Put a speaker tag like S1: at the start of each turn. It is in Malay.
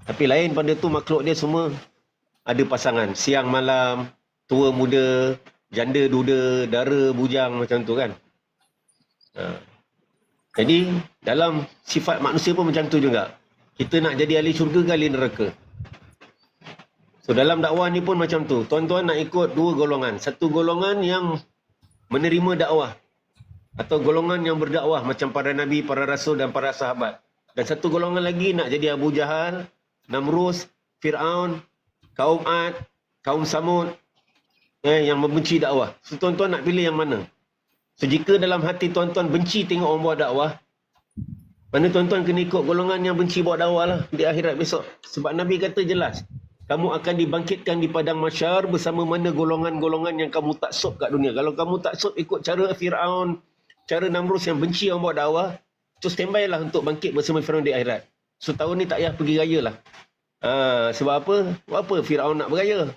S1: Tapi lain pada tu makhluk dia semua ada pasangan. Siang malam, tua muda, janda duda, dara bujang macam tu kan. Jadi dalam sifat manusia pun macam tu juga. Kita nak jadi ahli syurga ke ahli neraka. So dalam dakwah ni pun macam tu. Tuan-tuan nak ikut dua golongan. Satu golongan yang menerima dakwah. Atau golongan yang berdakwah macam para nabi, para rasul dan para sahabat. Dan satu golongan lagi nak jadi Abu Jahal, Namrus, Fir'aun, kaum Ad, kaum Samud yang membenci dakwah. So tuan-tuan nak pilih yang mana? So jika dalam hati tuan-tuan benci tengok orang buat dakwah, mana tuan-tuan kena ikut golongan yang benci buat dakwah lah di akhirat besok. Sebab Nabi kata jelas, kamu akan dibangkitkan di padang mahsyar bersama mana golongan-golongan yang kamu taksub kat dunia. Kalau kamu taksub ikut cara Fir'aun, cara Namrus yang benci orang buat dakwah, tu standby lah untuk bangkit bersama Fir'aun di akhirat. So tahun ni tak payah pergi raya lah. Sebab apa? Buat apa Fir'aun nak beraya?